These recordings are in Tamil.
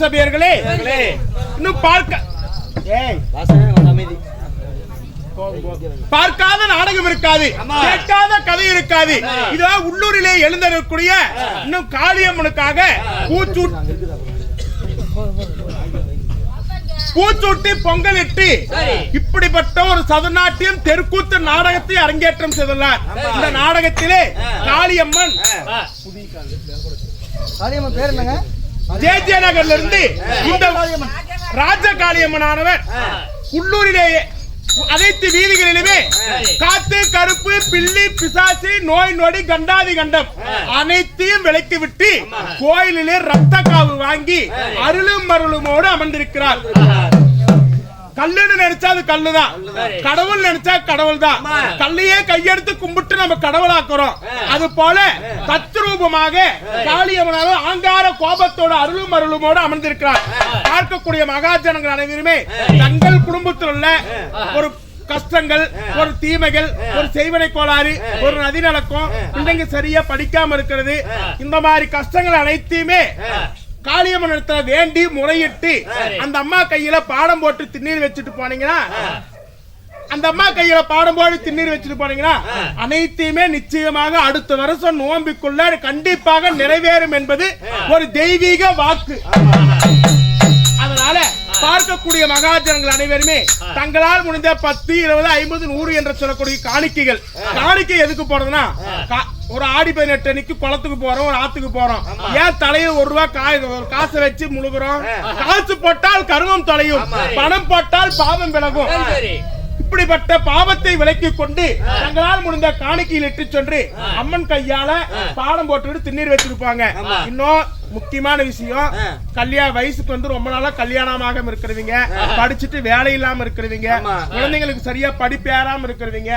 சபையர்களே, இன்னும் பார்க்காத நாடகம் இருக்காது, கேட்காத கதை இருக்காது. இதோ உள்ளூரிலே எழுந்தக்கூடிய இன்னும் காளியம்மனுக்காக பூச்சூட்டி பொங்கலிட்டு இப்படிப்பட்ட ஒரு சதுநாட்டியம் தெருக்கூத்து நாடகத்தை அரங்கேற்றம் செய்துள்ளார். இந்த நாடகத்திலே காளியம்மன் பேர் என்னங்க? ஜே நகர்ல இருந்து இந்த ராஜ காளியம்மனானவர் உள்ளூரிலேயே அனைத்து வீதிகளிலுமே காத்து கருப்பு பில்லி பிசாசு நோய் நொடி கண்டாதி கண்டம் அனைத்தையும் விலக்கி விட்டு கோயிலிலே ரத்த காவு வாங்கி அருளும் மருளுமோடு அமர்ந்திருக்கிறார். கல்லுன்னு நினைச்சா அது கல்லுதான், கடவுள் நினைச்சா கடவுள் தான். கல்லையே கையெடுத்து கும்பிட்டு நம்ம கடவுளாக்குறோம். அது போல தத்ரூபமாக காளியம்மனாக ஆங்கார கோபத்தோட அருளும் அருளுமோடு அமர்ந்திருக்கிறார். பார்க்கக்கூடிய மகாஜனங்கள் அனைவருமே தங்கள் குடும்பத்தில் உள்ள ஒரு கஷ்டங்கள், ஒரு தீமைகள், ஒரு செய்வனை கோளாறு, ஒரு நதி நடக்கும், பிள்ளைங்க சரியா படிக்காம இருக்கிறது, இந்த மாதிரி கஷ்டங்கள் அனைத்தையுமே காளியம்மன் இடத்துல வேண்டி முறையிட்டு அந்த அம்மா கையில பாடம் போட்டு திண்ணீர் வச்சுட்டு போனீங்கன்னா, அந்த அம்மா கையில பாடம் போட்டு திண்ணீர் வச்சுட்டு போனீங்கன்னா அனைத்தையுமே நிச்சயமாக அடுத்த வருஷம் நோம்பிக்குள்ள கண்டிப்பாக நிறைவேறும் என்பது ஒரு தெய்வீக வாக்கு. அதனால பார்க்கக்கூடிய மகாஜனங்கள் அனைவருமே தங்களால் முடிந்த 10, 20, 50, 100 என்று சொல்லக்கூடிய காணிக்கைகள். காணிக்கை எதுக்கு போறதுன்னா, ஒரு ஆடி 18 அன்னைக்கு குளத்துக்கு போறோம், ஒரு ஆத்துக்கு போறோம். ஏன் தலையில ₹1 காசை வச்சு முழுகுறோம்? காசு போட்டால் கருமம் தொலையும், பணம் போட்டால் பாவம் விலகும். இப்படிப்பட்ட பாவத்தை விலக்கி கொண்டு தங்களால் முடிந்த காணிக்கையில் இட்டு சென்று அம்மன் கையால பாடம் போட்டு திண்ணீர் வச்சிருப்பாங்க. இன்னும் முக்கியமான விஷயம், கல்யாண வயசுக்கு வந்து ரொம்ப நாளா கல்யாணமாக இருக்கிறவங்க, படிச்சுட்டு வேலை இல்லாம இருக்கிறவங்க, குழந்தைங்களுக்கு சரியா படிப்பு ஏறாம இருக்கிறவங்க,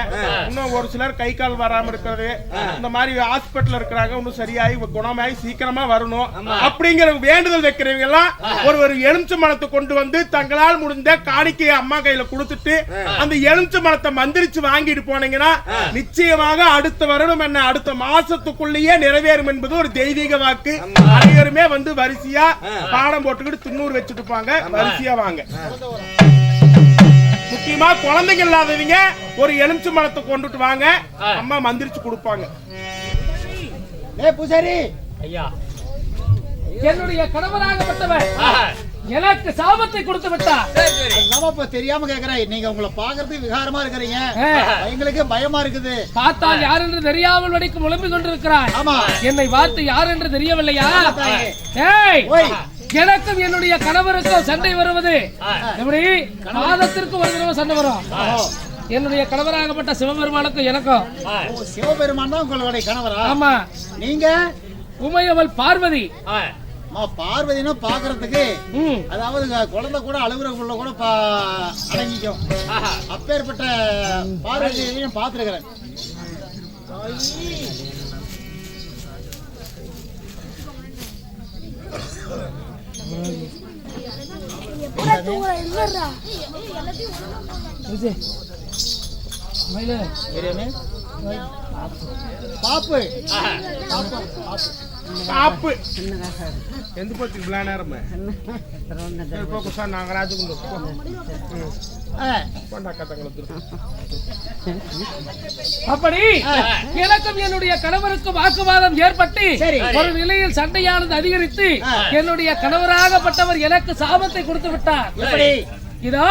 இன்னும் ஒரு சிலர் கை கால் வராம இருக்கிறது, இந்த மாதிரி ஹாஸ்பிட்டல் இருக்கிறாங்க, இன்னும் சரியாகி குணமாகி சீக்கிரமா வரணும் அப்படிங்கிற வேண்டுதல் வைக்கிறவங்க எல்லாம் ஒரு எலுமிச்சை மரத்தை கொண்டு வந்து தங்களால் முடிந்த காணிக்கையை அம்மா கையில கொடுத்துட்டு அந்த எலுமிச்சை மரத்தை மந்திரிச்சு வாங்கிட்டு போனீங்கன்னா நிச்சயமாக அடுத்த வருடம் என்ன அடுத்த மாசத்துக்குள்ளேயே நிறைவேறும் என்பது ஒரு தெய்வீக வாக்கு. அனைவருமே வந்து வரிசையா பாடம் போட்டுக்கிட்டு திண்ணூறு வச்சுட்டு போங்க, வரிசையா வாங்க. முக்கியமா குழந்தைங்க இல்லாதவங்க ஒரு எலுமிச்சை மரத்தை கொண்டுட்டு வாங்க, அம்மா மந்திரிச்சு கொடுப்பாங்க. பூசாரி ஐயா, என்னுடைய கணவராகப்பட்டவர் எனக்கு சாபத்தை கொடுத்து விட்டார். தெரியாம கேக்குறேன், நீங்க உங்களை பாக்குறதுக்கு விகாரமா இருக்கிறீங்க, எங்களுக்கு பயமா இருக்குது. பார்த்தால் யார் என்று தெரியாமல் வடிக்கும் உழம்பிக் கொண்டிருக்கிறாய். என்னை பார்த்து யார் என்று தெரியவில்லையா? எனக்கும் என்னுடைய கணவருக்கும் சண்டை வருவது எப்படி? மாதத்திற்கு ஒரு தடவை சண்டை வரும். என்னுடைய கணவராகப்பட்ட சிவபெருமானுக்கும் எனக்கும். சிவபெருமான் தான் உங்களுடைய கணவரா? ஆமா. நீங்க உமையவள் பார்வதி. பார்வதினா பாக்குறதுக்கு, அதாவது குழந்தை கூட அழுகுறக்குள்ள கூட அடங்கிக்கும். அப்பேற்பட்ட பார்வதியையும் பார்த்திருக்கிறேன். பாப்பு பாப்பு எந்த போச்சு இவ்வளோ நேரம்? நாகராஜு அப்படி எனக்கும் என்னுடைய கணவருக்கும் வாக்குவாதம் ஏற்பட்டு ஒரு நிலையில் சண்டையானது அதிகரித்து என்னுடைய கணவராகப்பட்டவர் எனக்கு சாபத்தை கொடுத்து விட்டார். இதோ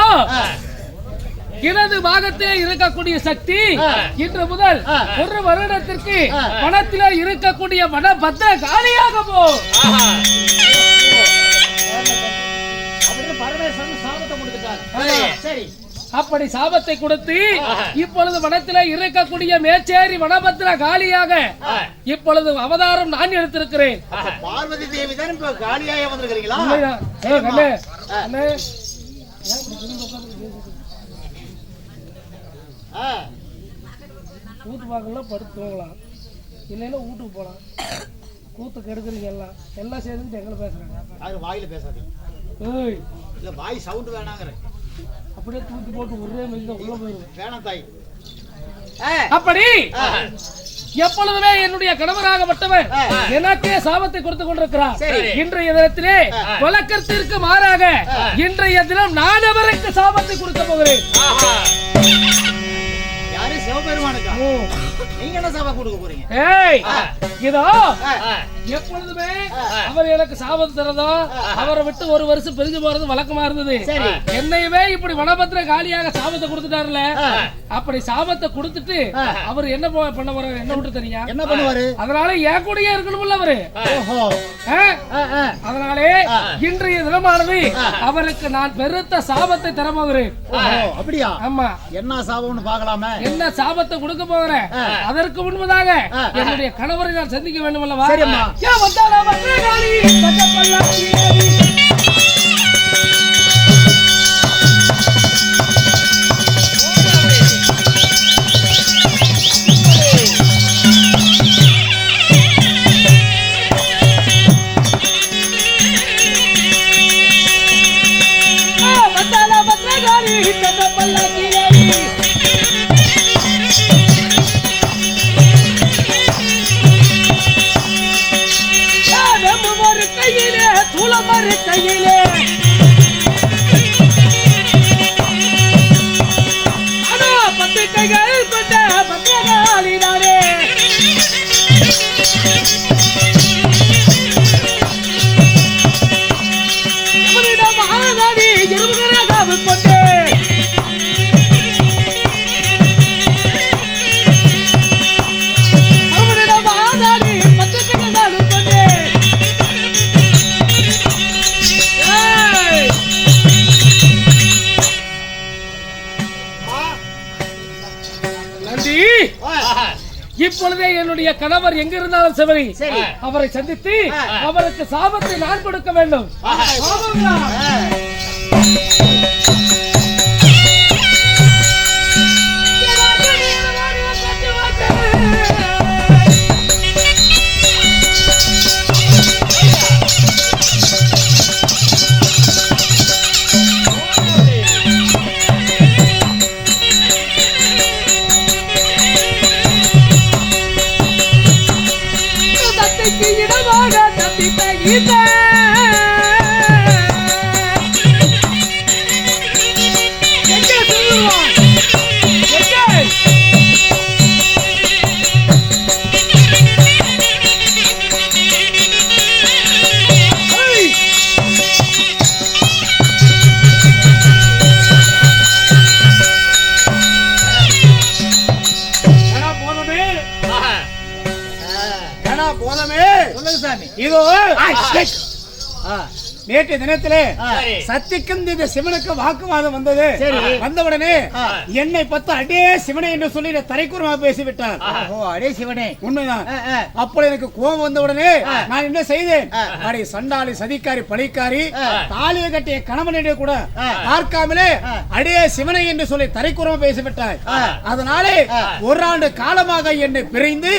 இடது பாகத்திலே இருக்கக்கூடிய சக்தி இன்று முதல் ஒரு வருடத்திற்கு பணத்திலே இருக்கக்கூடிய மனபத்த காலியாக போ. அப்படி சாபத்தை கொடுத்து இப்பொழுது வனத்திலே இருக்கக்கூடிய மேச்சேரி வனபத்திர காலியாக இப்பொழுது அவதாரம் நான் எடுத்திருக்கிறேன். பார்வதி தேவி தான் இப்ப காலியாக வந்திருக்கிறீங்களா? கூத்து பார்க்கலாம், படுத்துவாங்களாம், இல்லைன்னா வீட்டுக்கு போகலாம். கூத்து கெடுக்குறீங்க எல்லாம் சேர்ந்து எங்களை பேசுறாங்க. வாயில பேசாதீங்க, இல்ல வாய் சவுண்ட் வேணாங்கிற. அப்படியே தூக்கி போட்டு ஒரே மெல்ல உள்ள போயிடும். வேணாம் தாய். அப்படி எப்பொழுதுமே என்னுடைய கணவராகப்பட்டவர் எனக்கே சாபத்தை கொடுத்து கொண்டிருக்கிறார். இன்றைய தினத்திலே வழக்கத்திற்கு மாறாக இன்றைய தினம் நான் அவருக்கு சாபத்தை கொடுக்க போகிறேன். யாரு? சிவபெருமானுக்கா? நீங்க என்ன சாபம் கொடுக்க போறீங்க? ஏய், இதோ எப்பொழுதுமே அவர் எனக்கு சாபம் தரதோ அவரை விட்டு ஒரு வருஷம் பிரிஞ்சு போறது வழக்கமா இருந்தது. என்னையுமே இப்படி வனபத்திர காலியாக சாபத்தை கொடுத்துட்டாருல, அப்படி சாபத்தை கொடுத்துட்டு அவர் என்ன பண்ண போறாரு? என்ன விட்டு தெரியா என்ன பண்ணுவாரு? அதனால என் கூடயே இருக்கணும்ல அவரு. அதனாலே இன்றைய தினமானது அவருக்கு நான் பெருத்த சாபத்தை தர போகிறேன். அப்படியா? ஆமா. என்ன சாபம்னு பார்க்கலாமே. என்ன சாபத்தை கொடுக்க போகிறேன்? அதற்கு முன்பதாக என்னுடைய கணவரை நான் சந்திக்க வேண்டும் அல்லவா? சரிம்மா. இப்பொழுதே என்னுடைய கணவர் எங்க இருந்தாலும் சரி அவரை சந்தித்து அவருக்கு சாபத்தை நான் கொடுக்க வேண்டும். இதோ நேற்று தினத்திலே சத்திக்கும் இந்த சிவனுக்கு வாக்குவாதம் வந்தது. வந்தவுடனே என்னை பத்து அடே சிவனே என்று சொல்லி தரைக்குறமாக பேசிவிட்டார். அடே சிவனே, உண்மைதான். அப்போ எனக்கு கோபம் வந்தவுடனே நான் என்ன செய்தேன்? அடே சண்டாளி, சதிக்காரி, பழிக்காரி, தாலியை கட்டிய கணவன் என்று கூட பார்க்காமலே அடே சிவனை என்று சொல்லி தரைக்குறமாக பேசிவிட்டார். அதனாலே ஒரு ஆண்டு காலமாக என்னை பிரிந்து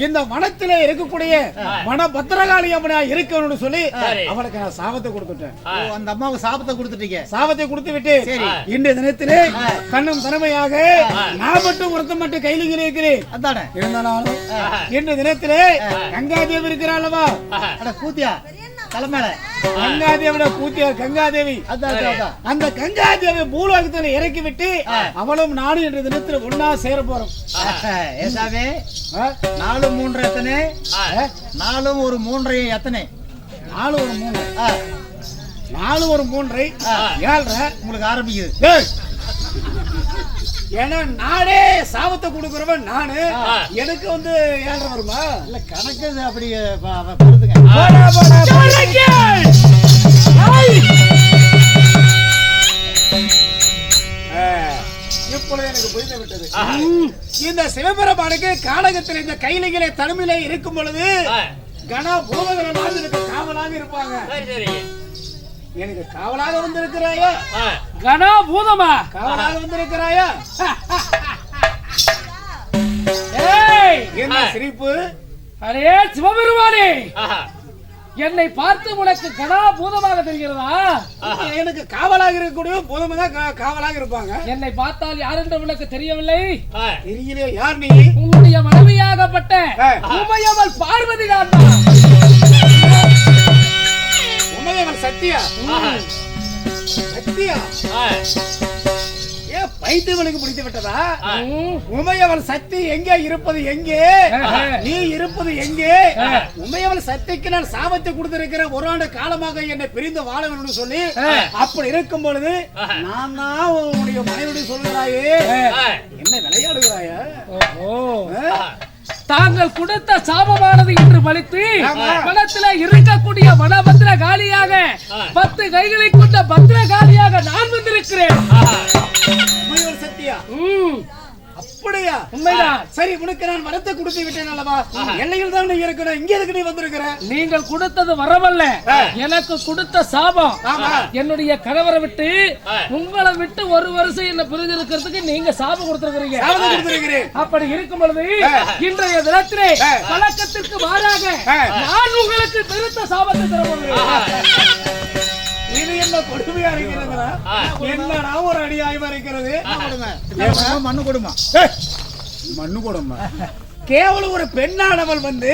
இந்த வனத்திலே இருக்கக்கூடிய வன பத்திரகாளி அம்மனா இருக்கணும்னு சொல்லி அவளுக்கு நான் சாபத்தை கொடுத்துட்டேன். அந்த அம்மாவுக்கு சாபத்தை கொடுத்துட்டீங்க. சாபத்தை கொடுத்து விட்டு இன்றைய தினத்திலே கண்ணும் தனமையாக நான் மட்டும் ஒருத்தம் மட்டும் கையில இருக்கிறேன். அதானே இருந்தாலும் இன்றைய தினத்திலே கங்காதேவி இருக்கிறாளவா? கூத்தியா தலைமையில கங்காதேவியோட கூத்தியார் கங்காதேவி. அந்த கங்காதேவி பூலோகத்தில் இறக்கி விட்டு அவளும் நானும் இன்றைய தினத்தில் ஒன்னா சேர போறோம். ஏசாவே, 4 3 எத்தனை? 4 ஒரு 3 எத்தனை? 4 ஒரு 3 4 ஒரு 3 7 உங்களுக்கு ஆரம்பிக்குது. ஏன்னா நானே சாபத்தை கொடுக்கிறவன் நானு, எனக்கு வந்து 7 வருமா? இல்ல கணக்கு அப்படி பொறுத்துங்க. இப்பொழுது எனக்கு புரிந்து விட்டது. இந்த சிவபெருமானுக்கு கானகத்தில் இந்த கைலிகளை தனிமையிலே இருக்கும் பொழுது கணா பூதகரமாக எனக்கு காவலாக இருப்பாங்க. எனக்கு காவலாக வந்திருக்கிறாயா? கணா பூதமா காவலாக வந்திருக்கிறாயா? என்ன சிரிப்பு? அரே சிவபெருமானே, என்னை பார்த்து உனக்கு கணா பூதமாக தெரிகிறதா? எனக்கு காவலாக இருக்கக்கூடிய பூதம் தான் காவலாக இருப்பாங்க. என்னை பார்த்தால் யார் என்று உனக்கு தெரியவில்லை? தெரியலையே. யார் நீ? உன்னுடைய மனைவியாக கணவராகப்பட்ட உமையவள் பார்வதி தான். உமையவள் சத்தியா சத்தியா பைத்தியவனுக்கு பிடித்து விட்டதா? உமையவள் சக்தி எங்கே இருப்பது? எங்கே நீ இருப்பது? எங்கே? உமையவள் சக்திக்கு நான் சாபத்தை கொடுத்திருக்கிறேன். ஒரு ஆண்டு காலமாக என்னை பிரிந்து வாழ வேண்டும் சொல்லி அப்படி இருக்கும் பொழுது நான் தான் உன்னுடைய மனைவியுடைய சொல்கிறாயே, என்ன விளையாடுகிறாயா? தாங்கள் கொடுத்த சாபமானது என்று பலித்து பணத்தில இருக்கக்கூடிய வனபத்திர காலியாக 10 கைகளை கொண்ட பத்திர காலியாக நான் வந்திருக்கிறேன். சத்தியா அப்படியா? உண்மைதான். சரி, உனக்கு நான் வரத்தை கொடுத்து விட்டேன் அல்லவா? எல்லையில் தான் நீ இருக்கணும். இங்க எதுக்கு நீ வந்திருக்கிற? நீங்கள் கொடுத்தது வரவல்ல, எனக்கு கொடுத்த சாபம். என்னுடைய கணவரை விட்டு உங்களை விட்டு ஒரு வருஷம் என்ன பிரிஞ்சு இருக்கிறதுக்கு நீங்க சாபம் கொடுத்திருக்கிறீங்க. அப்படி இருக்கும் பொழுது இன்றைய தினத்திலே பழக்கத்திற்கு மாறாக நான் உங்களுக்கு பெருத்த சாபத்தை தரப்போகிறேன். இது என்ன கொடுமையா இருக்கிறதுனா? என்னடா ஒரு அடியாயமா இருக்கிறது? மண்ணு கொடுமா மண்ணு கொடுமா கேவலம் ஒரு பெண்ணானவள் வந்து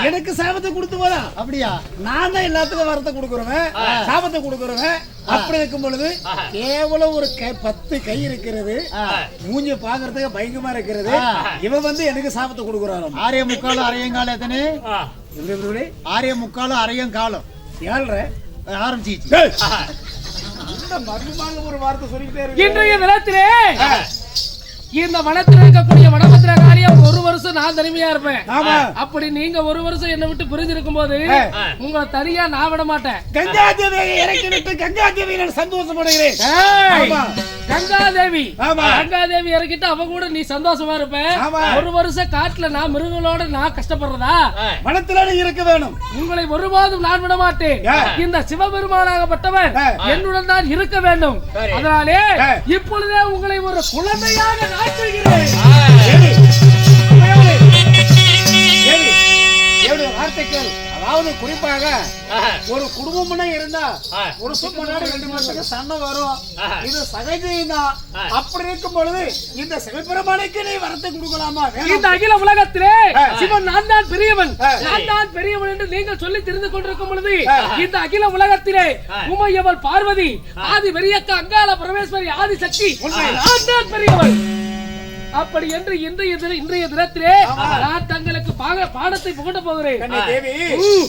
எனக்கு சாபத்தை கொடுத்து போதா? அப்படியா? நான் தான் எல்லாத்துக்கும் வரத்தை கொடுக்குறேன், சாபத்தை கொடுக்குறேன். அப்படி இருக்கும் பொழுது கேவலம் ஒரு 10 கை இருக்கிறது, மூஞ்சி பாக்குறதுக்கு பயங்கரமா இருக்கிறது. இவன் வந்து எனக்கு சாபத்தை கொடுக்குறான். 6.25 அரையங்காலம் எத்தனை? 6.25 அரையங்காலம் ஏழ்ற ஆரம்பிச்சு ஒரு வார்த்தை சொல்லிட்டே இருக்கு. இன்றைய தினத்திலே இந்த வனத்தில் இருக்கக்கூடிய வனபத்திர காரியம் ஒரு வருஷம் நான் தனிமையா இருப்பேன். அப்படி நீங்க ஒரு வருஷம் என்னை விட்டு பிரிஞ்சிருக்கும் போது உங்களை தனியா நான் விட மாட்டேன். கங்காதேவியை இறக்கி விட்டு கங்காதேவி நான் சந்தோஷப்படுகிறேன். கங்காதேவி இறக்கிட்டு அவ கூட நீ சந்தோஷமா இருப்ப. ஒரு வருஷம் காட்டுல நான் மிருகங்களோட நான் கஷ்டப்படுறதா? வனத்துல இருக்க வேணும். உங்களை ஒருபோதும் நான் விட மாட்டேன். இந்த சிவபெருமானாகப்பட்டவர் என்னுடன் தான் இருக்க வேண்டும். அதனாலே இப்பொழுதே உங்களை ஒரு குழந்தையாக நான் செய்கிறேன். வார்த்தைகள் அதாவது குறிப்பாக ஒரு குடும்பம்னா இருந்தா ஒரு முன்னாடி 2 மாசத்துக்கு சண்டை வரும். இது சகஜம்தான். அப்படி இருக்கும் பொழுது இந்த சிவபெருமானுக்கு நீ வரத்தை கொடுக்கலாமா? இந்த அகில உலகத்திலே சிவன் நான் தான் பெரியவன், நான் தான் பெரியவன் என்று நீங்கள் சொல்லி தெரிந்து கொண்டிருக்கும் பொழுது இந்த அகில உலகத்திலே உமையவள் பார்வதி, ஆதி வெறியக்க அங்காள பரமேஸ்வரி, ஆதி சக்தி, நான் தான் பெரியவன். அப்படி என்று இன்றைய தினத்திலே நான் தங்களுக்கு பாடத்தை புகட்ட போகிறேன்.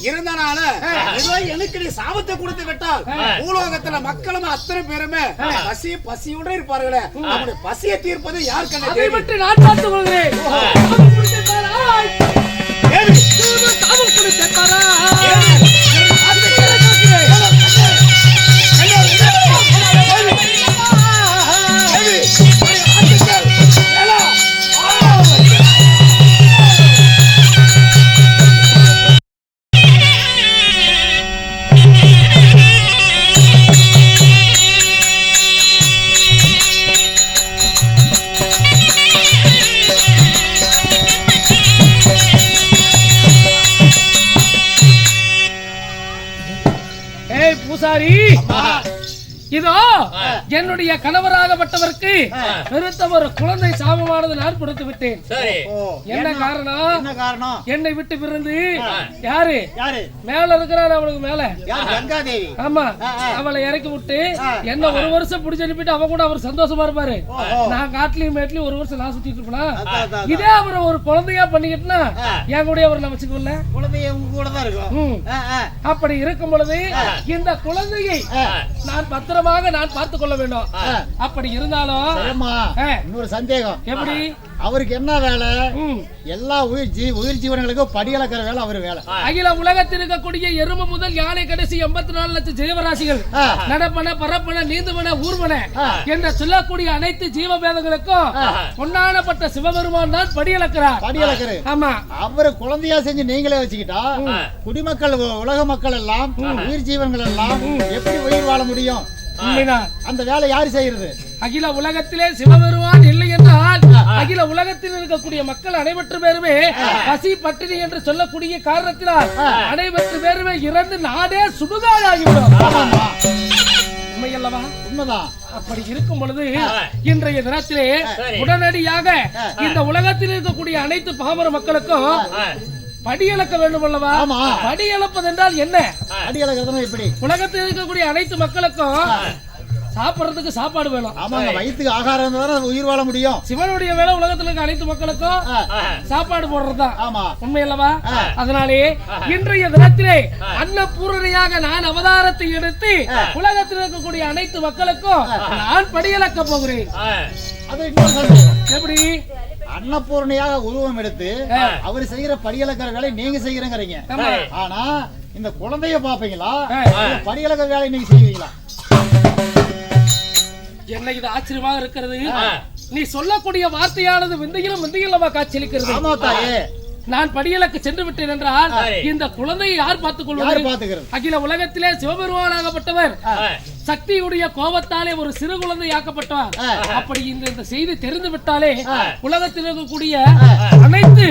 இருந்தானால எனக்கு நீ சாபத்தை கொடுத்து விட்டால் பூலோகத்துல மக்களும் அத்தனை பேருமே பசியோட இருப்பார்களே, அவருடைய பசியை தீர்ப்பது யார் கண்ணு? அதை பற்றி நான் பார்த்துக் கொள்கிறேன். இதோ என்னுடைய கணவராகப்பட்டவருக்கு பெருத்த ஒரு குழந்தை சாபமானது நான் கொடுத்து விட்டேன். என்ன காரணம்? என்னை விட்டு பிரிந்து யாரு மேல இருக்கிறார், அவளுக்கு மேல கங்காதேவி. ஆமா, அவளை இறக்கி விட்டு என்ன ஒரு வருஷம் பிடிச்சி அனுப்பிட்டு அவ கூட அவர் சந்தோஷமா இருப்பாரு. நான் காட்டுலயும் மேட்லயும் ஒரு வருஷம் நான் சுத்திட்டு இருப்பேன். இதே அவரை ஒரு குழந்தையா பண்ணிக்கிட்டுனா என் கூட அவர் நான் வச்சுக்கல, குழந்தைய உங்க கூட தான் இருக்கும். அப்படி இருக்கும் பொழுது இந்த குழந்தையை நான் பத்திரமாக நான் பார்த்துக் கொள்ள வேண்டும். அப்படி இருந்தாலும் இன்னொரு சந்தேகம். எப்படி? அவருக்கு என்ன வேலை? எல்லா உயிர் ஜீவனங்களுக்கும் படியளக்கிற வேலை அவர் வேலை. அகில உலகத்தில் இருக்கக்கூடிய எறும்பு முதல் யானை கடைசி 84 லட்சம் ஜீவராசிகள், நடப்பன, பரப்பன, நீந்துவன, ஊர்வன என்று சொல்லக்கூடிய அனைத்து ஜீவபேதங்களுக்கும் பொன்னானப்பட்ட சிவபெருமான் தான் படியளக்கிறார். ஆமா, அவரு குழந்தையா செஞ்சு நீங்களே வச்சுக்கிட்டா குடிமக்கள், உலக மக்கள் எல்லாம், உயிர் ஜீவன்கள் எல்லாம் எப்படி உயிர் வாழ முடியும்? அந்த வேலை யாரு செய்யறது? அகில உலகத்திலே சிவபெருமான் இல்லை என்றால் அகில உலகத்தில் இருக்கக்கூடிய மக்கள் அனைவற்று பேருமே பசி பட்டினி என்று சொல்லக்கூடிய காரணத்தினால் அனைவற்று பேருமே இறந்து நாடே சுடுகாடாகிவிடும். உண்மை அல்லவா? உண்மைதான். அப்படி இருக்கும் பொழுது இன்றைய தினத்திலே உடனடியாக இந்த உலகத்தில் இருக்கக்கூடிய அனைத்து பாமர மக்களுக்கும் படி இழக்க வேண்டும் அல்லவா? படி இழப்பது என்றால் என்ன? படி இழக்கிறதுனா எப்படி? உலகத்தில் இருக்கக்கூடிய அனைத்து மக்களுக்கும் சாப்பிடுறதுக்கு சாப்பாடு வேணும். ஆமாங்க, வயிற்றுக்கு ஆகாரம் இருந்தா உயிர் வாழ முடியும். சிவனுடைய வேலை உலகத்தில் இருக்க அனைத்து மக்களுக்கும் சாப்பாடு போடுறதுதான். ஆமா, உண்மை அல்லவா? அதனாலே இன்றைய தினத்திலே அன்னபூரணியாக நான் அவதாரத்தை எடுத்து உலகத்தில் இருக்கக்கூடிய அனைத்து மக்களுக்கும் நான் படியிழக்க போகிறேன். அது இன்னொரு சந்தேகம். எப்படி? அன்னபூரணியாக உருவம் எடுத்து அவர் செய்யற படியிழக்கிற வேலை நீங்க செய்யறீங்க. ஆனா இந்த குழந்தைய பாப்பீங்களா? படியிழக்கிற வேலை நீங்க செய்வீங்களா? என்ன இது ஆச்சரியமாக இருக்கிறது. நீ சொல்லக்கூடிய வார்த்தையானது விந்தையிலும் விந்தையிலவா காட்சியளிக்கிறது. ஆமா தாயே, நான் படியலுக்கு சென்று விட்டேன் என்றால் இந்த குழந்தையை யார் பார்த்துக் கொள்வது? அகில உலகத்திலே சிவபெருமானாகப்பட்டவர் சக்தியுடைய கோபத்தாலே ஒரு சிறு குழந்தை ஆக்கப்பட்டவர். அப்படி இந்த செய்தி தெரிந்து விட்டாலே உலகத்தில் இருக்கக்கூடிய அனைத்து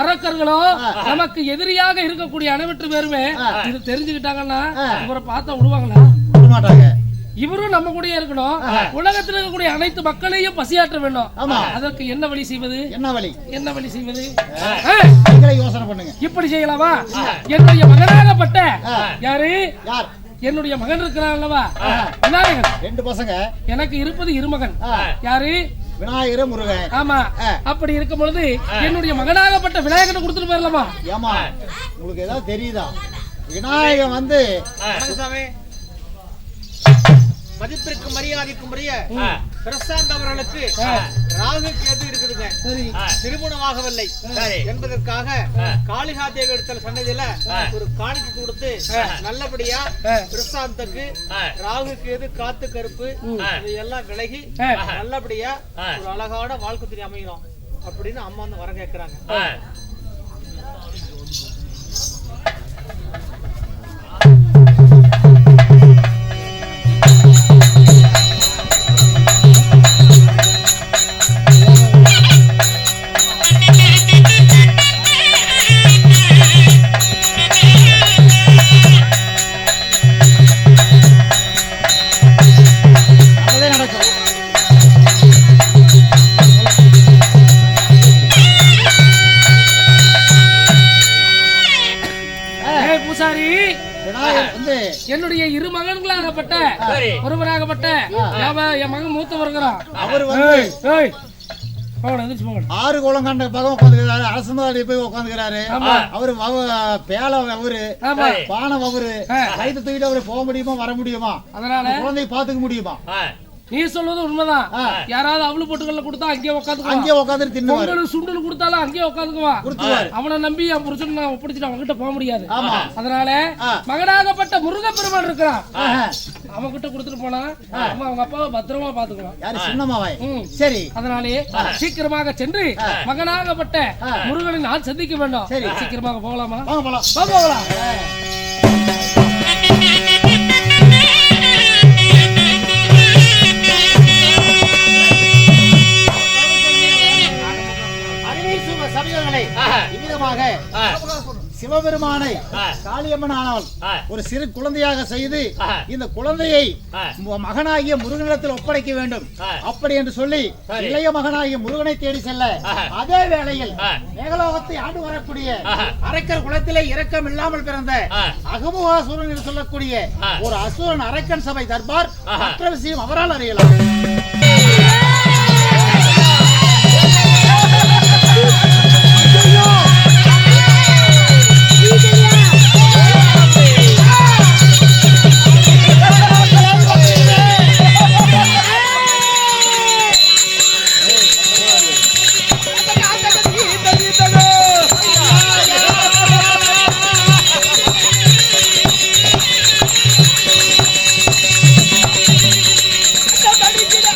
அரக்கர்களோ நமக்கு எதிரியாக இருக்கக்கூடிய அனைவற்று பேருமே இது தெரிஞ்சுக்கிட்டாங்கன்னா இவரை பார்த்தா விடுவாங்களா? விட மாட்டாங்க. இவரும் நம்ம கூட இருக்கணும். உலகத்தில் இருக்கக்கூடிய அனைத்து மக்களையும் பசியாற்ற வேண்டும். அதற்கு என்ன வழி செய்வது? என்ன வழி செய்வது? யோசனை பண்ணுங்க. இப்படி செய்யலாமா? என்னுடைய மகனாகப்பட்ட யாரு? என்னுடைய மகன் இருக்கிறான் அல்லவா, விநாயகன். 2 பசங்க. எனக்கு இருப்பது இருமகன். யாரு? விநாயகர், முருகன். ஆமா. அப்படி இருக்கும் பொழுது என்னுடைய மகனாகப்பட்ட விநாயகனை கொடுத்துட்டு போயிடலாமா? ஏமா உங்களுக்கு ஏதாவது தெரியுதா? விநாயகன் வந்து மதிப்பிற்கும் மரியாதைக்கும் உரிய பிரசாந்த் அவர்களுக்கு ராகு கேது இருக்குதுங்க. திருமணமாகவில்லை என்பதற்காக காளிகா தேவி இடத்துல சன்னதியில ஒரு காணிக்கை கொடுத்து நல்லபடியா பிரசாந்துக்கு ராகு கேது காத்து கருப்பு இதெல்லாம் விலகி நல்லபடியா ஒரு அழகான வாழ்க்கை துணை அமையணும் அப்படின்னு அம்மா வந்து வர கேட்கிறாங்க. என்னுடைய இரு மகன்களாகப்பட்ட ஒருவராகப்பட்ட என் மகன் மூத்த வருகிறான். அவர் வந்து 6 குளம் கண்ட பக்கம் உட்காந்துக்கிறாரு. அரசு போய் உட்காந்துக்கிறாரு. அவரு பேல அவரு பானம் அவரு கைது தூக்கிட்டு அவரு போக முடியுமா, வர முடியுமா? அதனால குழந்தைய பாத்துக்க முடியுமா? நீ சொல்வது உண்மைதான். யாராவது அவளு பொட்டுக்கல்ல கொடுத்தா அங்கேயே உட்காந்து தின்னு சுண்டல் கொடுத்தாலும் அங்கேயே உட்காந்துக்குவான். அவனை நம்பி என் புருஷன் நான் ஒப்படைச்சிட்டு அவன்கிட்ட போக முடியாது. அதனால மகனாகப்பட்ட முருகப்பெருமான் இருக்கிறான், அவன் கிட்ட கொடுத்துட்டு போனா அவங்க அப்பாவை பத்திரமா பாத்துக்குவான். சரி, அதனாலே சீக்கிரமாக சென்று மகனாகப்பட்ட முருகனை நான் சந்திக்க வேண்டும். சீக்கிரமாக போகலாமா? போகலாம். சிவபெருமானை காளியம்மன் ஆனவள் ஒரு சிறு குழந்தையாக செய்து இந்த குழந்தையை மகனாகிய முருகனிடத்தில் ஒப்படைக்க வேண்டும். அப்படி என்று சொல்லி இளைய மகனாகிய முருகனை தேடி செல்ல, அதே வேளையில் மேகலோகத்தை ஆண்டு வரக்கூடிய அரக்கர் குலத்திலே இரக்கம் இல்லாமல் பிறந்த அகமுகாசுரன் என்று சொல்லக்கூடிய ஒரு அசுரன் அரக்கன் சபை தர்பார் மற்ற விஷயம் அவரால் அறியலாம். படிக்கிற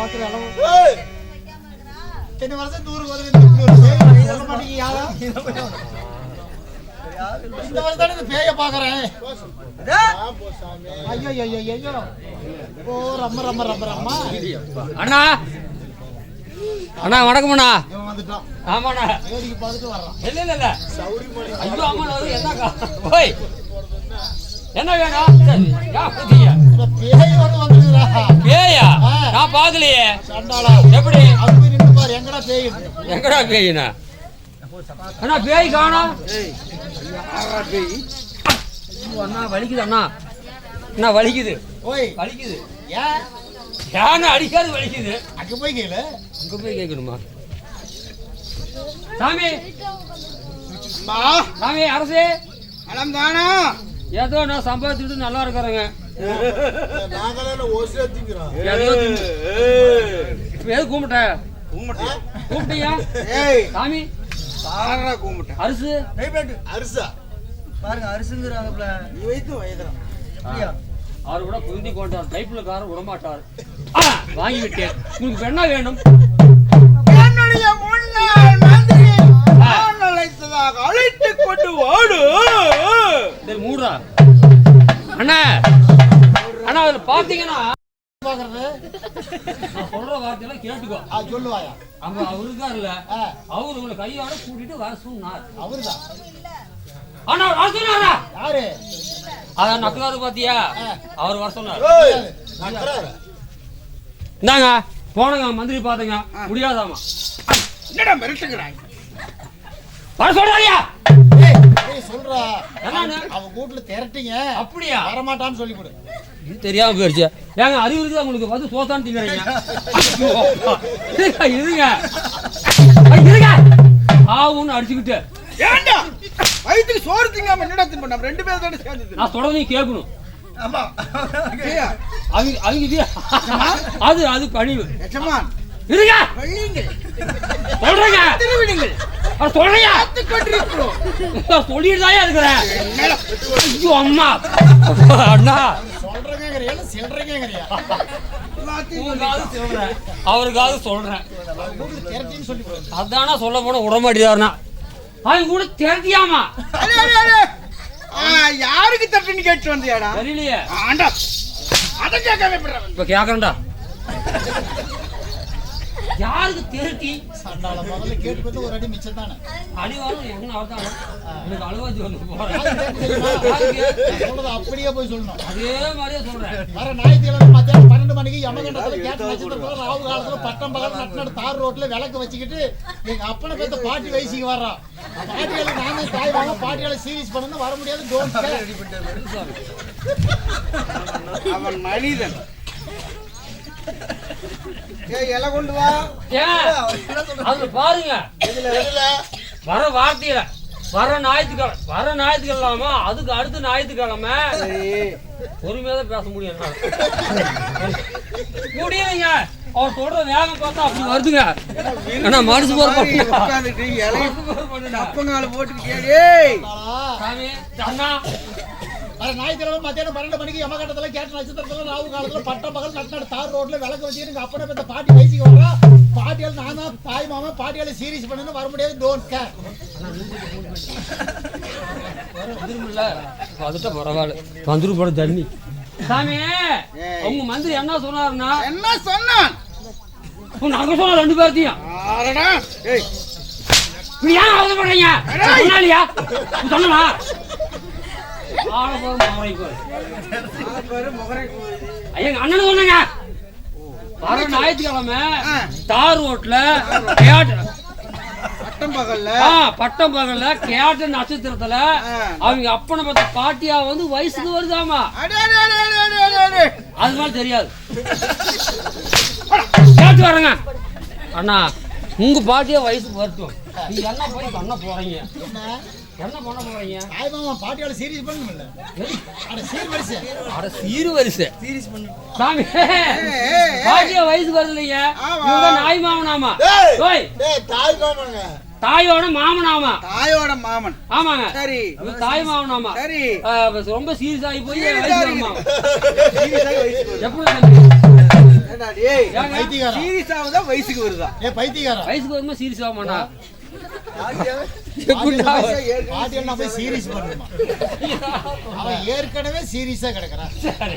பாக்குற அளவு இத்தனை வருஷம் தூரம் வந்து சொல்ல மாட்டீங்க யாரா இந்த வருஷம் தானே இந்த பேய பாக்குறேன் ஐயோ ஐயோ ஐயோ ஓ ரம்ம ரம்ம ரம்ம ரம்மா அண்ணா அண்ணா வணக்கம்ண்ணா இவன் வந்துட்டான் ஆமாண்ணா வேடிக்கை பார்த்துட்டு வர்றான் இல்ல இல்ல இல்ல ஐயோ அம்மா என்னக்கா ஓய் என்ன வேணும் யா புதிய இந்த பேயோட வந்துடுறா பேயா நான் பாக்கலையே சண்டாளா எப்படி அது போய் நின்று பாரு எங்கடா பேய் எங்கடா பேயினா அண்ணா பேய் காணோம் அண்ணா வலிக்குது அண்ணா அண்ணா வலிக்குது ஓய் வலிக்குது ஏன் யானை அடிக்காது வலிக்குது அங்க போய் கேளு அங்க போய் கேட்கணுமா சாமி சாமி அரசே அலம் தானா ஏதோ நான் சம்பாதிச்சுட்டு நல்லா இருக்கிறேங்க ஏதோ இப்ப எது கும்பிட்ட கூப்பிட்டியா சாமி அரிசு பாருங்க அரிசுங்கிறாங்கப்ல நீ வைத்து வயதுறான் அப்படியா அவரு கூட குந்தி கொண்டார் டைப்ல கார விடமாட்டார் வாங்கி விட்டேன் உங்களுக்கு என்ன வேணும் என்னுடைய முன்னாள் மந்திரி நான் அழைத்ததாக அழைத்து கொண்டு ஓடு சரி மூடுறா அண்ணா அண்ணா அதுல பாத்தீங்கன்னா பாக்குறது நான் சொல்ற வார்த்தையெல்லாம் கேட்டுக்கோ சொல்லுவாயா அங்க அவரு இருக்காருல்ல அவரு உங்களை கையோட கூட்டிட்டு வர சொன்னார் அவருதான் அண்ணா வர சொன்னாரா யாரு அதான் நக்கலாரு பாத்தியா அவர் வர சொன்னார் இந்தாங்க போனங்க மந்திரி பாத்தங்க முடியாதாமா என்னடா மிரட்டுகிறாய் வர சொல்றாரியா சொல்றா என்னன்னு அவன் கூட்டுல திரட்டிங்க அப்படியா வரமாட்டான்னு சொல்லி கொடு இது தெரியாம போயிருச்சு ஏங்க அறிவு இருக்குது உங்களுக்கு வந்து சோத்தான்னு திங்கறீங்க இருங்க இருங்க ஆவுன்னு அடிச்சுக்கிட்டு ஏண்டா வயித்துக்கு சோறு திங்காம என்னடா தின்ப நம்ம ரெண்டு பேரும் தானே சேர்ந்து நான் சொல்றத நீ கேட்கணும் ஆமா அவங்க அது அது பணிவு எஜமான் இருங்க வள்ளிங்கள் சொல்றேங்க திருவிடுங்கள் சொல்றேங்க கொண்டிருக்கிறோம் சொல்லிட்டுதான் இருக்கிறேன் ஐயோ அம்மா அண்ணா சொல்றேங்கறியா சில்றேங்கறியா சொல்றேன் அவருக்காவது சொல்றேன் திரட்டின்னு சொல்லி கொடு அதானா சொல்ல போன உடமாட்டிதாருனா அவங்க கூட திரட்டியாமா யாருக்கு தட்டுன்னு கேட்டு வந்தியாடா தெரியலையே ஆண்டா அத கேட்கவே இப்ப கேக்குறேன்டா யாருக்கு திரட்டி சண்டால முதல்ல கேட்டு போட்டு ஒரு அடி மிச்சம் தானே அடிவாரம் என்ன அவர்தான் எனக்கு அழுவாச்சி வந்து போறேன் சொல்றது அப்படியே போய் சொல்லணும் அதே மாதிரியே சொல்றேன் வர ஞாயிற்றுக்கிழமை மத்தியானம் 12 மணிக்கு யமகண்டத்துல கேட்டு நட்சத்திரத்துல ராவு காலத்துல பட்டம் பகல் நட்டு தார் ரோட்ல விளக்கு வச்சுக்கிட்டு எங்க அப்பனை பேத்த பாட்டி வயசுக்கு வர்றான் பாட்டியால நானே தாய் வாங்க பாட்டியால சீரியஸ் பண்ணணும் வர முடியாது அவன் மனிதன் இலை கொண்டு வா அதுல பாருங்க வர வார்த்தையில வர ஞாயிற்றுக்கிழமை அதுக்கு அடுத்த ஞாயிற்றுக்கிழமை பொறுமையா தான் பேச முடியும் முடியலைங்க அவர் சொல்ற வேகம் பார்த்தா அப்படி வருதுங்க ஆனா மனசு போற ஞாயிற்றுக்கிழமை மத்தியானம் 12 மணிக்கு யமகண்டத்துல கேட்ட நட்சத்திரத்துல ராவு காலத்துல பட்டம் பகல் நட்டு தார் ரோட்ல விளக்கு வச்சுக்கிட்டு எங்க அப்பனை பெத்த பாட்டி வயசுக்கு வர்றா பாட்டியால் நான் தான் தாய் மாமா பாட்டியால சீரியஸ் பண்ணணும் வர முடியாது டோன்ட் கேர் அதுட்ட பரவாயில்ல வந்துரு போட தண்ணி சாமி அவங்க மந்திரி என்ன சொன்னாருன்னா என்ன சொன்னான் நாங்க சொன்ன ரெண்டு பேர்த்தையும் ஏன் அவசரப்படுறீங்க சொன்னாலியா சொன்னா எங்க அண்ணன் சொன்னங்க வர ஞாயிற்றுக்கிழமை தார் ரோட்ல பட்டம் பகல்ல கேட்ட நட்சத்திரத்துல அவங்க அப்பனை பார்த்த பாட்டியா வந்து வயசுக்கு வருதாமா அது மாதிரி தெரியாது கேட்டு வரங்க அண்ணா உங்க பாட்டியா வயசுக்கு வரட்டும் நீங்க என்ன போய் பண்ண போறீங்க என்ன பண்ண போறீங்க தாய் மாமா பாட்டியால சீரியஸ் பண்ணணும்ல அட சீர்வரிசை சாமி பாட்டியா வயசுக்கு வருது இல்லையா இவங்க நாய் மாமனாமா தாயோட மாமனாமா தாயோட மாமன் ஆமாங்க சரி தாய் மாமனாமா சரி ரொம்ப சீரியஸ் ஆகி போய் வயசுக்கு எப்படி ஏடா டேய் பைத்தியக்காரா சீரியஸ் ஆவதா வயசுக்கு வருதா பைத்தியக்காரா வயசுக்கு வரும்போது சீரியஸ் ஆக மாட்டா பாட்டியெல்லாம் போய் சீரியஸ் பண்ணுமா அவன் ஏற்கனவே சீரியஸா கிடக்குறான்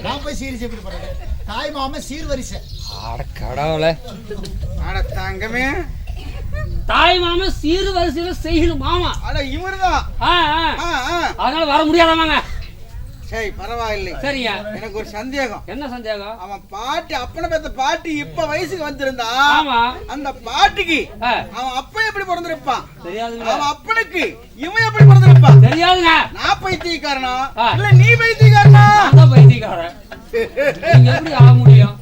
நான் போய் சீரியஸ் எப்படி பண்றது தாய் மாமன் சீர்வரிசை அட கடவுளே அட தங்கமே தாய் மாமா சீர் வரிசையில செய்யணும் மாமா அட இவர்தான் அதனால வர முடியாதாமாங்க சரி பரவாயில்லை சரியா எனக்கு ஒரு சந்தேகம் என்ன சந்தேகம் அவன் பாட்டி அப்பனை பெத்த பாட்டி இப்ப வயசுக்கு வந்திருந்தா ஆமா அந்த பாட்டிக்கு ஆ, அவன் அப்ப எப்படி பிறந்திருப்பான் தெரியாதுங்க அவன் அப்பனுக்கு இவன் எப்படி பிறந்திருப்பான் தெரியாதுங்க நான் பைத்தியக்காரனா ஆ. இல்ல நீ பைத்தியக்காரனா நான் தான் பைத்தியக்காரன் நீங்க எப்படி ஆக முடியும்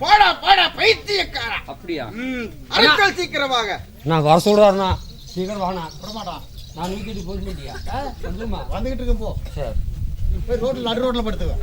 போடா போடா பைத்தியக்காரா அப்படியா அரசல் சீக்கிரமாக நான் வர சொல்றாருண்ணா சீக்கிரம் வாண்ணா விட மாட்டான் நான் வீட்டுக்கு போய் மாட்டியா வந்துமா வந்துகிட்டு இருக்கும் போ சரி போய் ரோட்ல நடு ரோட்ல படுத்துவேன்